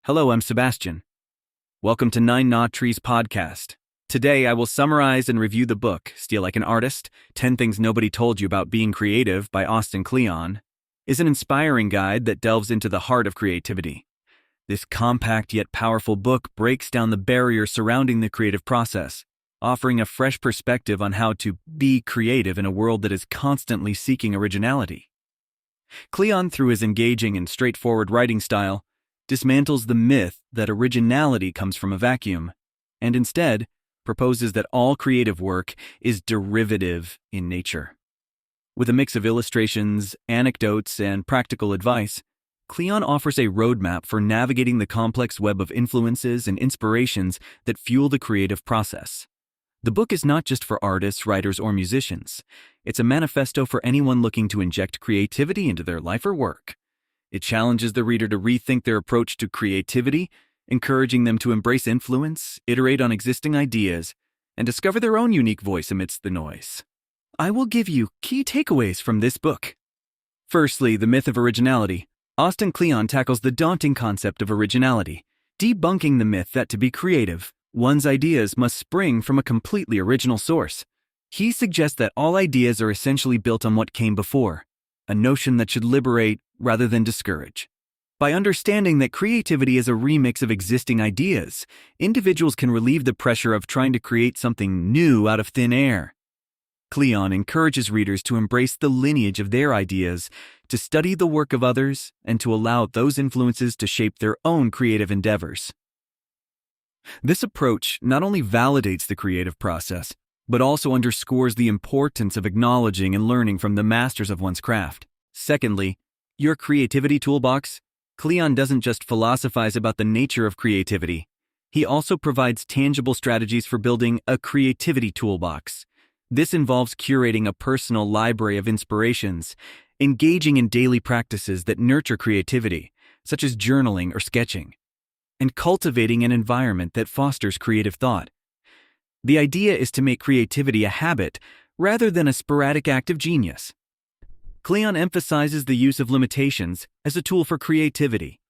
Hello, I'm Sebastian. Welcome to Nine Knot Trees Podcast. Today, I will summarize and review the book, Steal Like an Artist, 10 Things Nobody Told You About Being Creative by Austin Kleon, is an inspiring guide that delves into the heart of creativity. This compact yet powerful book breaks down the barriers surrounding the creative process, offering a fresh perspective on how to be creative in a world that is constantly seeking originality. Kleon, through his engaging and straightforward writing style, dismantles the myth that originality comes from a vacuum, and instead proposes that all creative work is derivative in nature. With a mix of illustrations, anecdotes, and practical advice, Kleon offers a roadmap for navigating the complex web of influences and inspirations that fuel the creative process. The book is not just for artists, writers, or musicians. It's a manifesto for anyone looking to inject creativity into their life or work. It challenges the reader to rethink their approach to creativity, encouraging them to embrace influence, iterate on existing ideas, and discover their own unique voice amidst the noise. I will give you key takeaways from this book. Firstly, the myth of originality. Austin Kleon tackles the daunting concept of originality, debunking the myth that to be creative, one's ideas must spring from a completely original source. He suggests that all ideas are essentially built on what came before, a notion that should liberate rather than discourage. By understanding that creativity is a remix of existing ideas, individuals can relieve the pressure of trying to create something new out of thin air. Kleon encourages readers to embrace the lineage of their ideas, to study the work of others, and to allow those influences to shape their own creative endeavors. This approach not only validates the creative process, but also underscores the importance of acknowledging and learning from the masters of one's craft. Secondly, your creativity toolbox. Kleon doesn't just philosophize about the nature of creativity. He also provides tangible strategies for building a creativity toolbox. This involves curating a personal library of inspirations, engaging in daily practices that nurture creativity, such as journaling or sketching, and cultivating an environment that fosters creative thought. The idea is to make creativity a habit rather than a sporadic act of genius. Kleon emphasizes the use of limitations as a tool for creativity,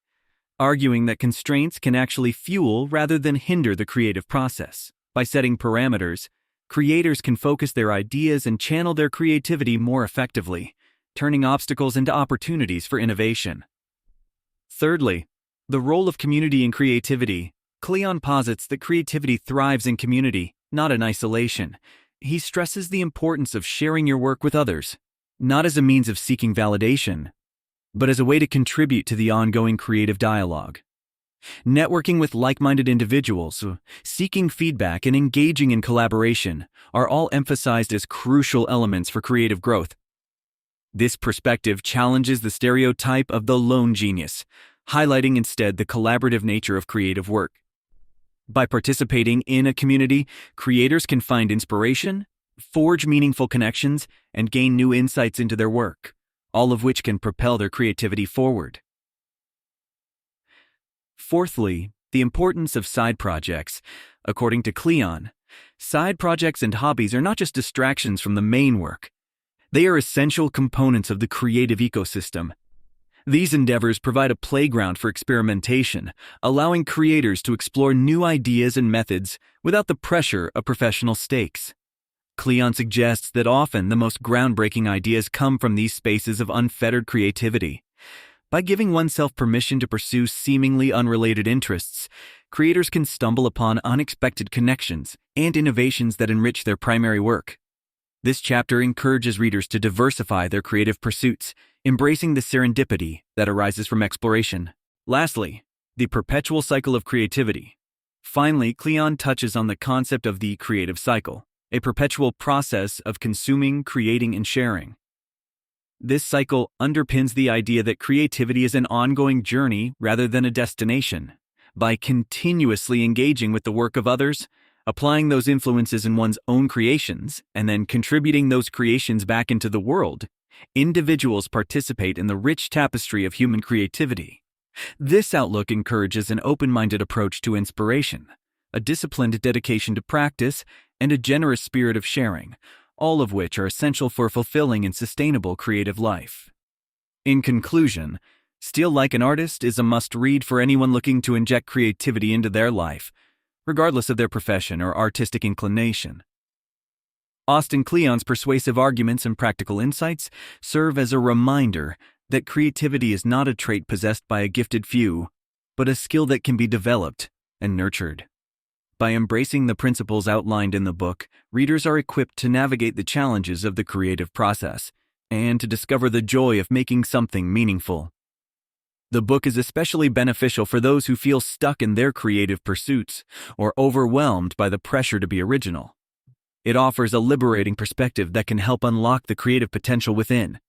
arguing that constraints can actually fuel rather than hinder the creative process. By setting parameters, creators can focus their ideas and channel their creativity more effectively, turning obstacles into opportunities for innovation. Thirdly, the role of community in creativity. Kleon posits that creativity thrives in community, not in isolation. He stresses the importance of sharing your work with others, not as a means of seeking validation, but as a way to contribute to the ongoing creative dialogue. Networking with like-minded individuals, seeking feedback, and engaging in collaboration are all emphasized as crucial elements for creative growth. This perspective challenges the stereotype of the lone genius, highlighting instead the collaborative nature of creative work. By participating in a community, creators can find inspiration, forge meaningful connections, and gain new insights into their work, all of which can propel their creativity forward. Fourthly, the importance of side projects. According to Kleon, side projects and hobbies are not just distractions from the main work. They are essential components of the creative ecosystem. These endeavors provide a playground for experimentation, allowing creators to explore new ideas and methods without the pressure of professional stakes. Kleon suggests that often the most groundbreaking ideas come from these spaces of unfettered creativity. By giving oneself permission to pursue seemingly unrelated interests, creators can stumble upon unexpected connections and innovations that enrich their primary work. This chapter encourages readers to diversify their creative pursuits, embracing the serendipity that arises from exploration. Lastly, the perpetual cycle of creativity. Finally, Kleon touches on the concept of the creative cycle, a perpetual process of consuming, creating, and sharing. This cycle underpins the idea that creativity is an ongoing journey rather than a destination. By continuously engaging with the work of others, applying those influences in one's own creations, and then contributing those creations back into the world, individuals participate in the rich tapestry of human creativity. This outlook encourages an open-minded approach to inspiration, a disciplined dedication to practice, and a generous spirit of sharing, all of which are essential for fulfilling and sustainable creative life. In conclusion, Steal Like an Artist is a must-read for anyone looking to inject creativity into their life, regardless of their profession or artistic inclination. Austin Kleon's persuasive arguments and practical insights serve as a reminder that creativity is not a trait possessed by a gifted few, but a skill that can be developed and nurtured. By embracing the principles outlined in the book, readers are equipped to navigate the challenges of the creative process and to discover the joy of making something meaningful. The book is especially beneficial for those who feel stuck in their creative pursuits or overwhelmed by the pressure to be original. It offers a liberating perspective that can help unlock the creative potential within,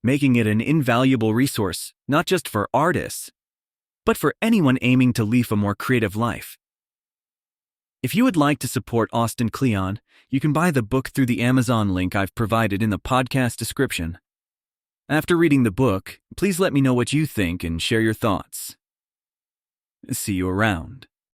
making it an invaluable resource not just for artists, but for anyone aiming to live a more creative life. If you would like to support Austin Kleon, you can buy the book through the Amazon link I've provided in the podcast description. After reading the book, please let me know what you think and share your thoughts. See you around.